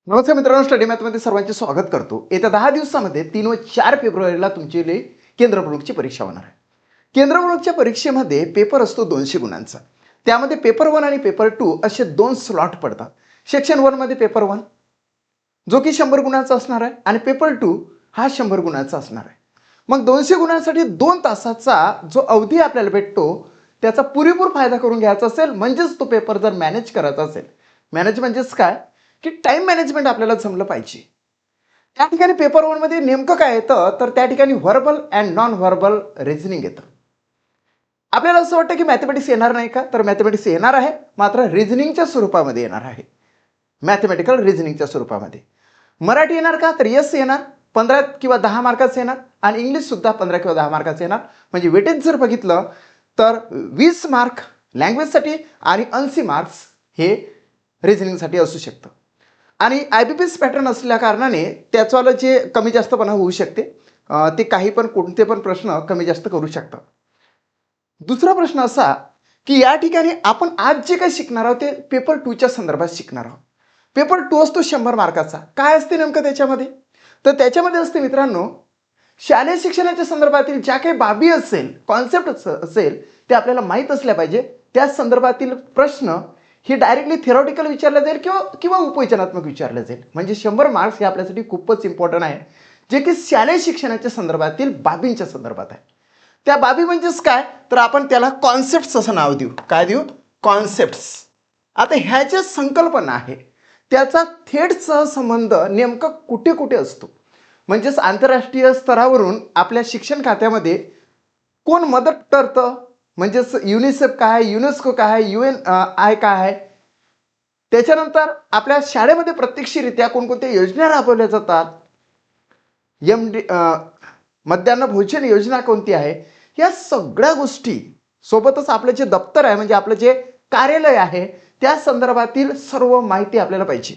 नमस्कार मित्रांनो, स्टडी मॅथमध्ये सर्वांचे स्वागत करतो. येत्या 10 दिवसामध्ये 3 व 4 फेब्रुवारीला तुमची केंद्र प्रमुखची परीक्षा होणार आहे. केंद्र प्रमुखच्या परीक्षेमध्ये पेपर असतो 200 गुणांचा. त्यामध्ये पेपर 1 आणि पेपर 2 असे 2 स्लॉट पडतात. सेक्शन 1 मध्ये पेपर 1 जो की 100 गुणांचा असणार आहे आणि पेपर 2 हा 100 गुणांचा असणार आहे. मग 200 गुणांसाठी 2 तासाचा जो अवधी आपल्याला भेटतो त्याचा पुरेपूर फायदा करून घ्यायचा असेल, म्हणजेच तो पेपर जर मॅनेज करायचा असेल, मॅनेज म्हणजेच काय की टाइम मॅनेजमेंट आपल्याला जमलं पाहिजे. त्या ठिकाणी पेपर 1 मध्ये नेमकं काय येतं तर त्या ठिकाणी verbal and non verbal reasoning येतं. आपल्याला असं वाटतं की मॅथमॅटिक्स येणार नाही का, तर मॅथमॅटिक्स येणार आहे, मात्र रिझनिंगच्या स्वरूपामध्ये येणार आहे. मॅथमॅटिकल रिझनिंगच्या स्वरूपामध्ये. मराठी येणार का, तर यस येणार. 15 किंवा 10 मार्काचं येणार आणि इंग्लिश सुद्धा 15 किंवा 10 मार्काचं येणार. म्हणजे वेटेज जर बघितलं तर 20 मार्क लँग्वेजसाठी आणि 80 मार्क्स हे रिझनिंगसाठी असू शकतं. आणि IBPS पॅटर्न असल्या कारणाने त्याचवालं जे कमी जास्तपणा होऊ शकते, ते काही पण कोणते पण प्रश्न कमी जास्त करू शकतात. दुसरा प्रश्न असा की या ठिकाणी आपण आज जे काही शिकणार आहोत ते पेपर 2च्या संदर्भात शिकणार आहोत. पेपर 2 असतो 100 मार्काचा. काय असते नेमकं त्याच्यामध्ये, तर त्याच्यामध्ये असते मित्रांनो, शालेय शिक्षणाच्या संदर्भातील ज्या काही बाबी असेल, कॉन्सेप्ट असेल, ते आपल्याला माहीत असल्या पाहिजे. त्या संदर्भातील प्रश्न हे डायरेक्टली थिअरॉटिकल विचारलं जाईल किंवा किंवा उपविचनात्मक विचारलं जाईल. म्हणजे 100 मार्क्स हे आपल्यासाठी खूपच इम्पॉर्टंट आहे, जे की शालेय शिक्षणाच्या संदर्भातील बाबींच्या संदर्भात आहे. त्या बाबी म्हणजेच काय, तर आपण त्याला कॉन्सेप्ट्स असं नाव देऊ. काय देऊ? कॉन्सेप्ट्स. आता ह्या ज्या संकल्पना आहे त्याचा थेट सहसंबंध नेमका कुठे कुठे असतो, म्हणजेच आंतरराष्ट्रीय स्तरावरून आपल्या शिक्षण खात्यामध्ये कोण मदत करतं, म्हणजेच युनिसेफ काय आहे, युनेस्को काय आहे, UN आहे काय आहे. त्याच्यानंतर आपल्या शाळेमध्ये प्रत्यक्षरित्या कोणकोणत्या योजना राबवल्या जातात, मध्यान्ह भोजन योजना कोणती आहे, या सगळ्या गोष्टी सोबतच आपलं जे दप्तर आहे, म्हणजे आपलं जे कार्यालय आहे, त्या संदर्भातील सर्व माहिती आपल्याला पाहिजे.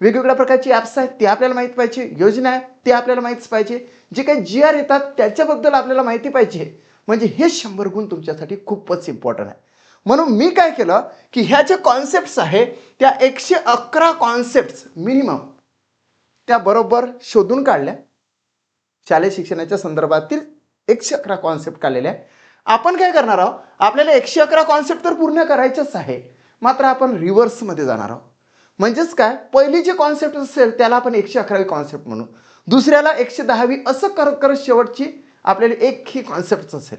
वेगवेगळ्या प्रकारची ॲप्स आहेत ते आपल्याला माहीत पाहिजे, योजना आहेत ते आपल्याला माहीत पाहिजे, जे काही GR येतात त्याच्याबद्दल आपल्याला माहिती पाहिजे. म्हणजे हे 100 गुण तुमच्यासाठी खूपच इम्पॉर्टंट आहे. म्हणून मी काय केलं की ह्या ज्या कॉन्सेप्ट्स आहे त्या 111 कॉन्सेप्ट्स मिनिमम त्या बरोबर शोधून काढल्या. शालेय शिक्षणाच्या संदर्भातील 111 कॉन्सेप्ट काढलेल्या आहे. आपण काय करणार आहोत, आपल्याला 111 कॉन्सेप्ट तर पूर्ण करायचंच आहे, मात्र आपण रिव्हर्समध्ये जाणार आहोत. म्हणजेच काय, पहिली जे कॉन्सेप्ट असेल त्याला आपण 111वी कॉन्सेप्ट म्हणू, दुसऱ्याला 110वी, असं करत करत शेवटची आपल्याला एक ही कॉन्सेप्ट असेल.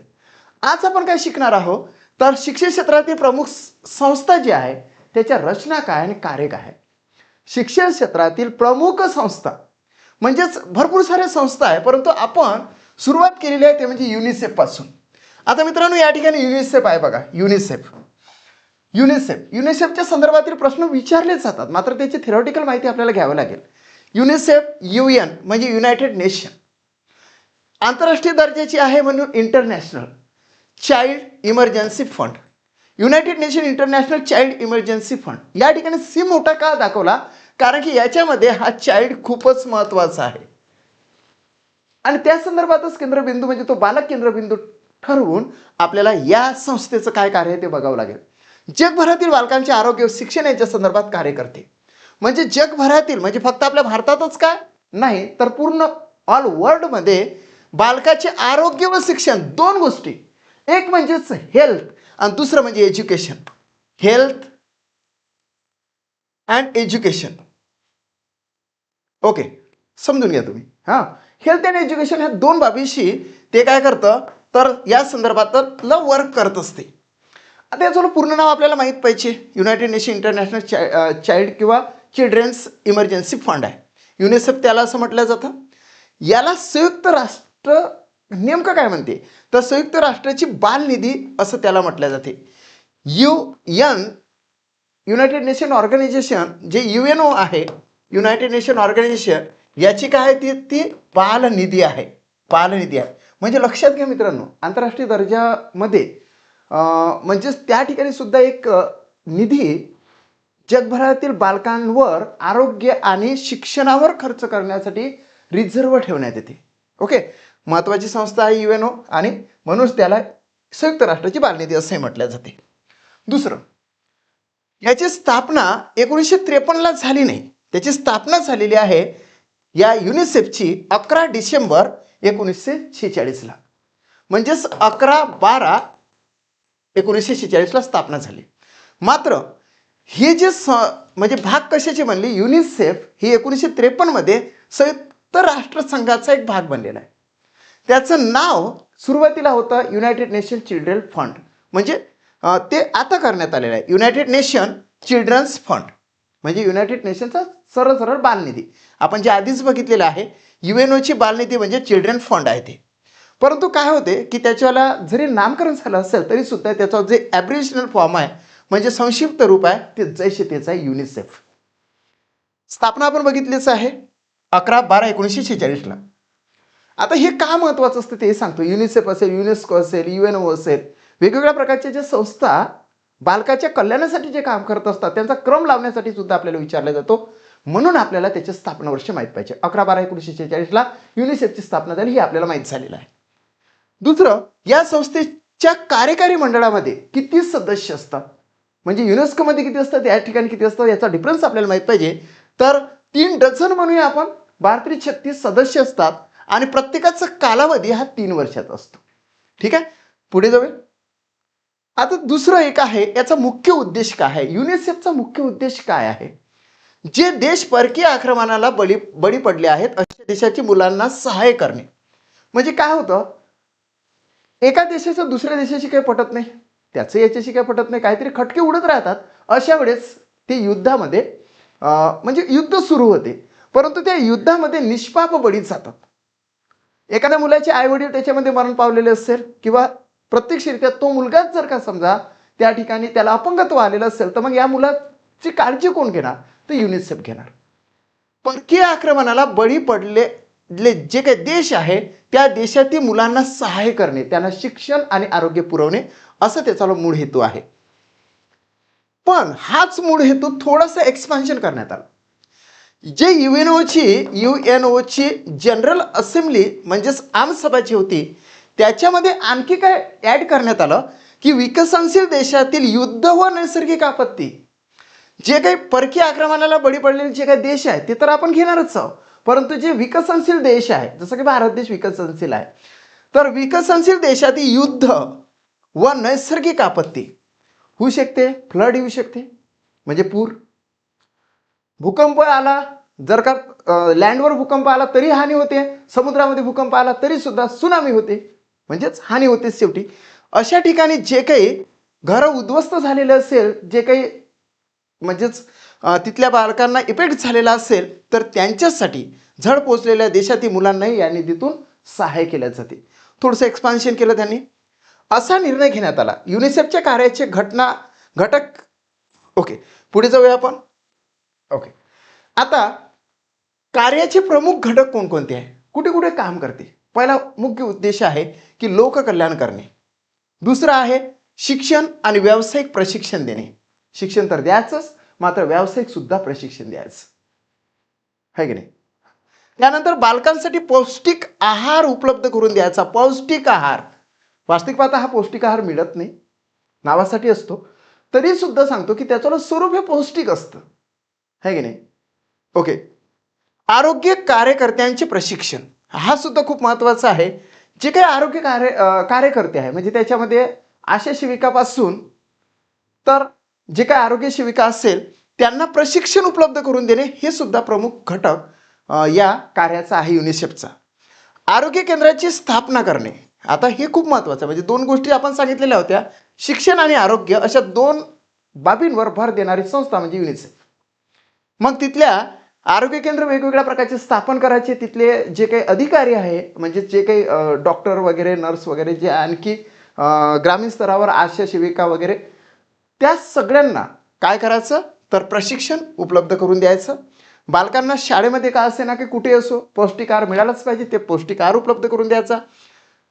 आज आपण काय शिकणार आहोत, तर शिक्षण क्षेत्रातील प्रमुख संस्था जी आहे त्याच्या रचना काय आणि कार्य काय आहे. शिक्षण क्षेत्रातील प्रमुख संस्था म्हणजेच भरपूर साऱ्या संस्था आहे, परंतु आपण सुरुवात केलेली आहे ते म्हणजे युनिसेफ पासून. आता मित्रांनो या ठिकाणी युनिसेफ आहे बघा. युनिसेफच्या संदर्भातील प्रश्न विचारले जातात, मात्र त्याची थिअरॉटिकल माहिती आपल्याला घ्यावी लागेल. युनिसेफ UN म्हणजे युनायटेड नेशन, आंतरराष्ट्रीय दर्जाची आहे म्हणून international child emergency fund, United nation international child emergency fund. या ठिकाणी सी मोठा का दाखवला, कारण की याच्यामध्ये हा चाइल्ड खूपच महत्वाचा आहे आणि त्या संदर्भातच केंद्रबिंदू म्हणजे तो बालक केंद्रबिंदू ठरवून आपल्याला या संस्थेचं काय कार्य आहे ते बघावं लागेल. जगभरातील बालकांचे आरोग्य शिक्षण याच्या संदर्भात कार्य करते. म्हणजे जगभरातील म्हणजे फक्त आपल्या भारतातच काय नाही, तर पूर्ण ऑल वर्ल्डमध्ये बालकाचे आरोग्य व शिक्षण दोन गोष्टी, एक म्हणजेच हेल्थ आणि दुसरं म्हणजे education. Health and education. Okay, समजून घ्या तुम्ही. हां, हेल्थ अँड एज्युकेशन ह्या दोन बाबीशी ते काय करतं, तर या संदर्भातलं वर्क करत असते. आता याचं पूर्ण नाव आपल्याला माहीत पाहिजे. युनायटेड नेशन इंटरनॅशनल चाइल्ड किंवा चिल्ड्रन्स इमर्जन्सी फंड आहे. युनिसेफ त्याला असं म्हटलं जातं. याला संयुक्त राष्ट्र नेमकं काय म्हणते, तर संयुक्त राष्ट्राची बालनिधी असं त्याला म्हटलं जाते. UN युनायटेड नेशन ऑर्गनायझेशन जे UNO आहे, युनायटेड नेशन ऑर्गनायझेशन, याची काय ती बालनिधी आहे. बालनिधी आहे म्हणजे लक्षात घ्या मित्रांनो, आंतरराष्ट्रीय दर्जामध्ये म्हणजेच त्या ठिकाणी सुद्धा एक निधी जगभरातील बालकांवर आरोग्य आणि शिक्षणावर खर्च करण्यासाठी रिझर्व्ह ठेवण्यात येते. ओके, महत्त्वाची संस्था आहे UNO आणि म्हणून त्याला संयुक्त राष्ट्राची बालनिधी असंही म्हटलं जाते. दुसरं, याची स्थापना 1953ला झाली नाही, त्याची स्थापना झालेली आहे या युनिसेफची 11 डिसेंबर 1946ला, म्हणजेच 11/12/1946ला स्थापना झाली. मात्र हे जे म्हणजे भाग कशाचे बनले, युनिसेफ ही 1953मध्ये संयुक्त राष्ट्रसंघाचा एक भाग बनलेला आहे. त्याचं नाव सुरुवातीला होतं युनायटेड नेशन चिल्ड्रन फंड, म्हणजे ते आता करण्यात आलेलं आहे युनायटेड नेशन चिल्ड्रन्स फंड, म्हणजे युनायटेड नेशनचा सरळ सरळ बालनिधी. आपण जे आधीच बघितलेलं आहे UNOची बालनिधी म्हणजे चिल्ड्रन फंड आहे ते. परंतु काय होते की त्याच्याला जरी नामकरण झालं असेल तरी सुद्धा त्याचा जे ॲब्रिव्हिएशनल फॉर्म आहे म्हणजे संक्षिप्त रूप आहे ते जैसे तेच आहे युनिसेफ. स्थापना आपण बघितलीच आहे 11/12/1946ला. आता हे का महत्त्वाचं असतं ते सांगतो. युनिसेफ असेल, युनेस्को असेल, UNO असेल, वेगवेगळ्या प्रकारच्या ज्या संस्था बालकाच्या कल्याणासाठी जे काम करत असतात त्यांचा क्रम लावण्यासाठी सुद्धा आपल्याला विचारला जातो. म्हणून आपल्याला त्याचे स्थापना वर्ष माहीत पाहिजे. 11/12/1946ला युनिसेफची स्थापना झाली हे आपल्याला माहीत झालेलं आहे. दुसरं, या संस्थेच्या कार्यकारी मंडळामध्ये किती सदस्य असतात, म्हणजे युनेस्कोमध्ये किती असतात, या ठिकाणी किती असतात याचा डिफरन्स आपल्याला माहीत पाहिजे. तर 3 डझन म्हणूया आपण, 32-36 सदस्य असतात आणि प्रत्येकाचा कालावधी हा 3 वर्षाचा असतो. ठीक आहे, पुढे जाऊया. आता दुसरं एक आहे, याचा मुख्य उद्देश काय आहे, युनिसेफचा मुख्य उद्देश काय आहे. जे देश परकीय आक्रमणाला बळी पडले आहेत अशा देशाची मुलांना सहाय्य करणे. म्हणजे काय होतं, एका देशाचं दुसऱ्या देशाशी काही पटत नाही, त्याचं याच्याशी काही पटत नाही, काहीतरी खटके उडत राहतात. अशा वेळेस ते युद्धामध्ये म्हणजे युद्ध सुरू होते, परंतु त्या युद्धामध्ये निष्पाप बळी जातात. एखाद्या मुलाचे आई वडील त्याच्यामध्ये मरण पावलेले असेल किंवा प्रत्यक्षरित्या तो मुलगाच जर का समजा त्या ठिकाणी त्याला अपंगत्व आलेलं असेल तर मग या मुलाची काळजी कोण घेणार, तर युनिसेफ घेणार. परकीय आक्रमणाला बळी पडलेले जे काही देश आहे त्या देशातील मुलांना सहाय्य करणे, त्यांना शिक्षण आणि आरोग्य पुरवणे असं त्याचा मूळ हेतू आहे. पण हाच मूळ हेतू थोडासा एक्सपान्शन करण्यात आला. जे युएनओची जनरल असेंब्ली म्हणजेच आमसभा जी होती त्याच्यामध्ये आणखी काय ॲड करण्यात आलं की विकसनशील देशातील युद्ध व नैसर्गिक आपत्ती, जे काही परकीय आक्रमणाला बळी पडलेले जे काही देश आहेत ते तर आपण घेणारच आहोत, परंतु जे विकसनशील देश आहे जसं की भारत देश विकसनशील आहे, तर विकसनशील देशातील युद्ध व नैसर्गिक आपत्ती होऊ शकते, फ्लड येऊ शकते म्हणजे पूर, भूकंप आला, जर का लँडवर भूकंप आला तरी हानी होते, समुद्रामध्ये भूकंप आला तरी सुद्धा सुनामी होते म्हणजेच हानी होते शेवटी. अशा ठिकाणी जे काही घरं उद्ध्वस्त झालेलं असेल, जे काही म्हणजेच तिथल्या बालकांना इफेक्ट झालेला असेल तर त्यांच्यासाठी झड पोचलेल्या देशातील मुलांनाही या निधीतून सहाय्य केले जाते. थोडंसं एक्सपान्शन केलं त्यांनी. असा निर्णय घेण्यात आला. युनिसेफच्या कार्याचे घटक ओके, पुढे जाऊया आपण. ओके, आता कार्याचे प्रमुख घटक कोणकोणते आहे, कुठे कुठे काम करते. पहिला मुख्य उद्देश आहे की लोककल्याण करणे. दुसरा आहे शिक्षण आणि व्यावसायिक प्रशिक्षण देणे. शिक्षण तर द्यायचंच, मात्र व्यावसायिक सुद्धा प्रशिक्षण द्यायचं आहे की नाही. त्यानंतर बालकांसाठी पौष्टिक आहार उपलब्ध करून द्यायचा. पौष्टिक आहार, वास्तविक पाहता हा पौष्टिक आहार मिळत नाही, नावासाठी असतो, तरी सुद्धा सांगतो की त्याचं स्वरूप हे पौष्टिक असतं आहे की नाही. ओके, आरोग्य कार्यकर्त्यांचे प्रशिक्षण हा सुद्धा खूप महत्त्वाचा आहे. जे काही आरोग्य कार्यकर्ते आहे म्हणजे त्याच्यामध्ये आशा सेविकापासून तर जे काही आरोग्य सेविका असेल त्यांना प्रशिक्षण उपलब्ध करून देणे हे सुद्धा प्रमुख घटक या कार्याचा आहे युनिसेफचा. आरोग्य केंद्राची स्थापना करणे, आता हे खूप महत्त्वाचं, म्हणजे 2 गोष्टी आपण सांगितलेल्या होत्या, शिक्षण आणि आरोग्य अशा 2 बाबींवर भर देणारी संस्था म्हणजे युनिसेफ. मग तिथल्या आरोग्य केंद्र वेगवेगळ्या प्रकारचे स्थापन करायचे. तिथले जे काही अधिकारी आहे म्हणजे जे काही डॉक्टर वगैरे, नर्स वगैरे, जे आणखी ग्रामीण स्तरावर आशा सेविका वगैरे, त्या सगळ्यांना काय करायचं तर प्रशिक्षण उपलब्ध करून द्यायचं. बालकांना शाळेमध्ये का असे ना की कुठे असो पौष्टिक आहार मिळालाच पाहिजे, ते पौष्टिक आहार उपलब्ध करून द्यायचा.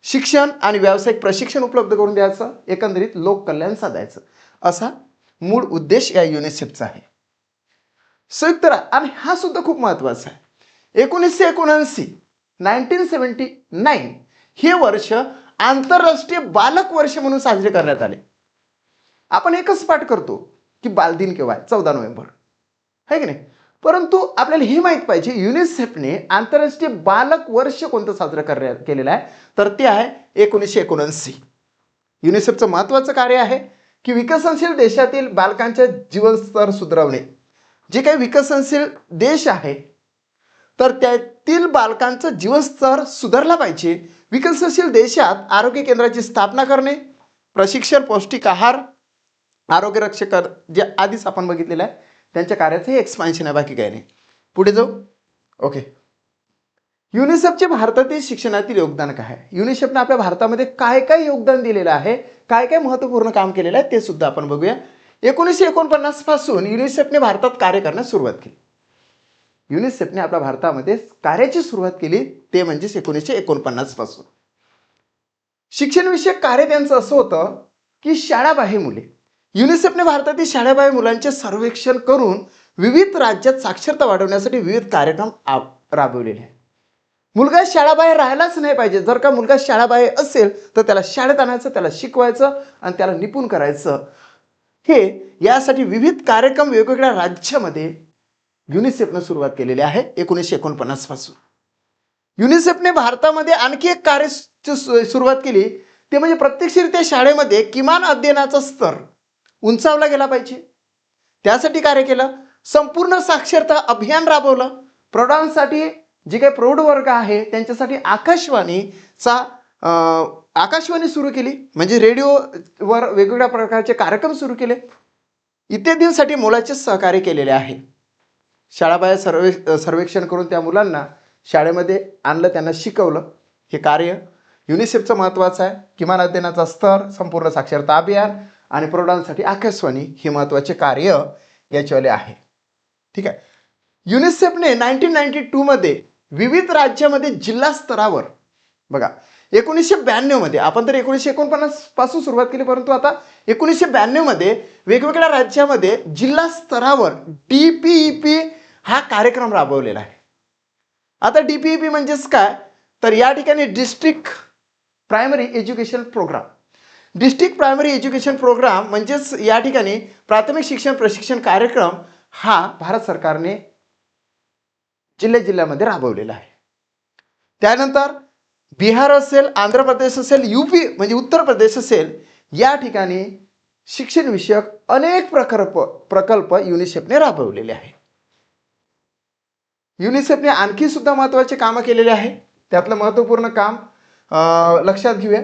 शिक्षण आणि व्यावसायिक प्रशिक्षण उपलब्ध करून द्यायचं. एकंदरीत लोककल्याण साधायचं, असा मूळ उद्देश या युनिसेफचा आहे. संयुक्त आणि हा सुद्धा खूप महत्त्वाचा आहे. 1979 हे वर्ष आंतरराष्ट्रीय बालक वर्ष म्हणून साजरे करण्यात आले. आपण एकच पाठ करतो की बालदिन केव्हा आहे, 14 नोव्हेंबर आहे की नाही. परंतु आपल्याला हे माहीत पाहिजे युनिसेफने आंतरराष्ट्रीय बालक वर्ष कोणतं साजरं केलेलं आहे, तर ते आहे 1979. युनिसेफचं महत्त्वाचं कार्य आहे की विकसनशील देशातील बालकांचे जीवनस्तर सुधारवणे. जे काही विकसनशील देश आहे तर त्यातील बालकांचं जीवनस्तर सुधारला पाहिजे. विकसनशील देशात आरोग्य केंद्राची स्थापना करणे, प्रशिक्षण, पौष्टिक आहार, आरोग्य रक्षक जे आधीच आपण बघितलेलं आहे त्यांच्या कार्याचं हे एक्सपान्शन आहे, बाकी काही नाही. पुढे जाऊ. ओके, युनिसेफचे भारतातील शिक्षणातील योगदान काय आहे? युनिसेफने आपल्या भारतामध्ये काय काय योगदान दिलेलं आहे, काय काय महत्त्वपूर्ण काम केलेलं आहे ते सुद्धा आपण बघूया. 1949 पासून युनिसेफने भारतात कार्य करण्यास सुरुवात केली. युनिसेफने आपल्या भारतामध्ये कार्याची सुरुवात केली ते म्हणजे 1949 पासून. शिक्षणविषयक कार्य त्यांचं असं होतं की शाळाबाह्य मुले. युनिसेफने भारतातील शाळाबाह्य मुलांचे सर्वेक्षण करून विविध राज्यात साक्षरता वाढवण्यासाठी विविध कार्यक्रम राबवलेले आहेत. मुलगा शाळाबाहेर राहायलाच नाही पाहिजे. जर का मुलगा शाळाबाहेर असेल तर त्याला शाळेत आणायचं, त्याला शिकवायचं आणि त्याला निपुण करायचं. हे यासाठी विविध कार्यक्रम वेगवेगळ्या राज्यामध्ये युनिसेफने सुरुवात केलेली आहे 1949 पासून. युनिसेफने भारतामध्ये आणखी एक कार्याची सुरुवात केली ते म्हणजे प्रत्यक्षरित्या शाळेमध्ये किमान अध्ययनाचा स्तर उंचावला गेला पाहिजे, त्यासाठी कार्य केलं. संपूर्ण साक्षरता अभियान राबवलं. प्रौढांसाठी जे काही प्रौढ वर्ग आहे त्यांच्यासाठी आकाशवाणी सुरू केली, म्हणजे रेडिओवर वेगवेगळ्या प्रकारचे कार्यक्रम सुरू केले. इत्यादींसाठी मोलाचे सहकार्य केलेले आहे. शाळाबाह्य सर्वेक्षण करून त्या मुलांना शाळेमध्ये आणलं, त्यांना शिकवलं. हे कार्य युनिसेफचं महत्त्वाचं आहे. किमान अध्ययनाचा स्तर, संपूर्ण साक्षरता अभियान आणि प्रौढांसाठी आकाशवाणी हे महत्त्वाचे कार्य याच्यावाले आहे. ठीक आहे. युनिसेफने 1992 मध्ये विविध राज्यामध्ये जिल्हा स्तरावर बघा 1992 मध्ये, आपण तर 1949 पासून सुरुवात केली, परंतु आता 1992 मध्ये वेगवेगळ्या राज्यामध्ये जिल्हा स्तरावर DPEP हा कार्यक्रम राबवलेला आहे. आता DPEP म्हणजेच काय, तर या ठिकाणी district primary education programme. District primary education programme म्हणजेच या ठिकाणी प्राथमिक शिक्षण प्रशिक्षण कार्यक्रम हा भारत सरकारने जिल्ह्यामध्ये राबवलेला आहे. त्यानंतर बिहार असेल, आंध्र प्रदेश असेल, UP म्हणजे उत्तर प्रदेश असेल, या ठिकाणी शिक्षण विषयक अनेक प्रकल्प युनिसेफने राबवलेले आहे. युनिसेफने आणखी सुद्धा महत्त्वाचे कामं केलेले आहे. त्यातलं महत्त्वपूर्ण काम लक्षात घेऊया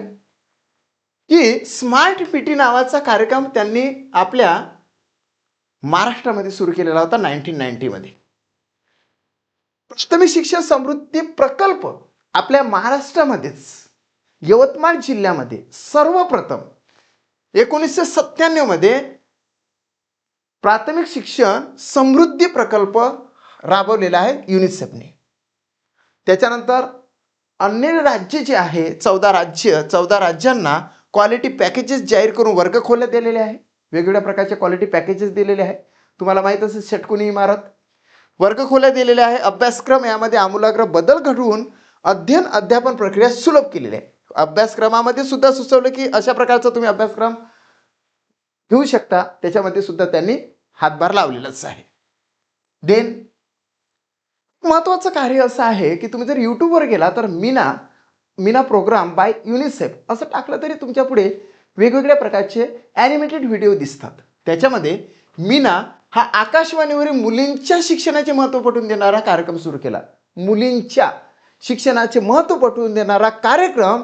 की स्मार्ट सिटी नावाचा कार्यक्रम त्यांनी आपल्या महाराष्ट्रामध्ये सुरू केलेला होता 1990 मध्ये. प्राथमिक शिक्षण समृद्धी प्रकल्प आपल्या महाराष्ट्रामध्येच यवतमाळ जिल्ह्यामध्ये सर्वप्रथम 1997 मध्ये प्राथमिक शिक्षण समृद्धी प्रकल्प राबवलेला आहे युनिसेफने. त्याच्यानंतर अन्य राज्य जे आहे 14 राज्यांना क्वालिटी पॅकेजेस जाहीर करून वर्ग खोल्या दिलेले आहे. वेगवेगळ्या प्रकारचे क्वालिटी पॅकेजेस दिलेले आहे. तुम्हाला माहीत असेल षटकोनी इमारत, वर्ग खोल्या दिलेल्या आहे. अभ्यासक्रम यामध्ये आमूलाग्र बदल घडवून अध्ययन अध्यापन प्रक्रिया सुलभ केलेली आहे. अभ्यासक्रमामध्ये सुद्धा सुचवलं की अशा प्रकारचा तुम्ही अभ्यासक्रम घेऊ शकता, त्याच्यामध्ये सुद्धा त्यांनी हातभार लावलेलाच आहे. देन महत्त्वाचं कार्य असं आहे की तुम्ही जर यूट्यूबवर गेला तर मीना प्रोग्राम बाय युनिसेफ असं टाकलं तरी तुमच्या पुढे वेगवेगळ्या प्रकारचे ॲनिमेटेड व्हिडिओ दिसतात. त्याच्यामध्ये मीना हा आकाशवाणीवरील मुलींच्या शिक्षणाचे महत्त्व पटवून देणारा कार्यक्रम सुरू केला. मुलींच्या शिक्षणाचे महत्त्व पटवून देणारा कार्यक्रम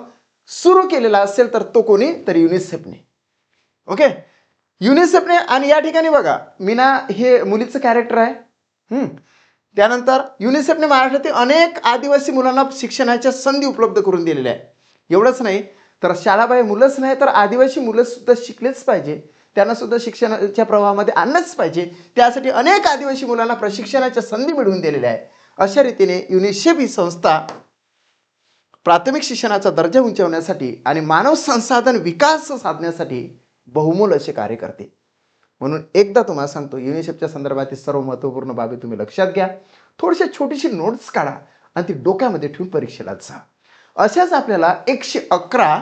सुरू केलेला असेल तर तो कोणी, तर युनिसेफने. ओके, युनिसेफने. आणि या ठिकाणी बघा मीना हे मुलीचं कॅरेक्टर आहे. त्यानंतर युनिसेफने महाराष्ट्रातील अनेक आदिवासी मुलांना शिक्षणाच्या संधी उपलब्ध करून दिलेल्या आहे. एवढंच नाही तर शाळाबाह्य मुलंच नाही तर आदिवासी मुलं सुद्धा शिकलेच पाहिजे, त्यांना सुद्धा शिक्षणाच्या प्रवाहामध्ये आणलंच पाहिजे. त्यासाठी अनेक आदिवासी मुलांना प्रशिक्षणाच्या संधी मिळवून दिलेल्या आहे. अशा रीतीने युनिसेफ ही संस्था प्राथमिक शिक्षणाचा दर्जा उंचावण्यासाठी आणि मानव संसाधन विकास साधण्यासाठी बहुमोल असे कार्य करते. म्हणून एकदा तुम्हाला सांगतो, युनिसेफच्या संदर्भातील सर्व महत्त्वपूर्ण बाबी तुम्ही लक्षात घ्या. थोडीशी छोटीशी नोट्स काढा आणि ती डोक्यामध्ये ठेवून परीक्षेला जा. अशाच आपल्याला 111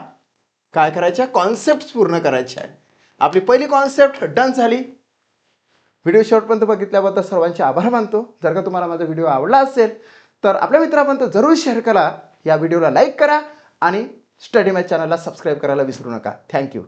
काय करायच्या, कॉन्सेप्ट पूर्ण करायच्या आहे. आपली पहिली कॉन्सेप्ट डन झाली. व्हिडिओ शेवटपर्यंत बघितल्याबद्दल सर्वांचे आभार मानतो. जर का तुम्हाला माझा व्हिडिओ आवडला असेल तर आपल्या मित्रांपर्यंत जरूर शेअर करा. या व्हिडिओला लाईक करा आणि स्टडी मॅच चॅनलला सबस्क्राईब करायला विसरू नका. थँक्यू.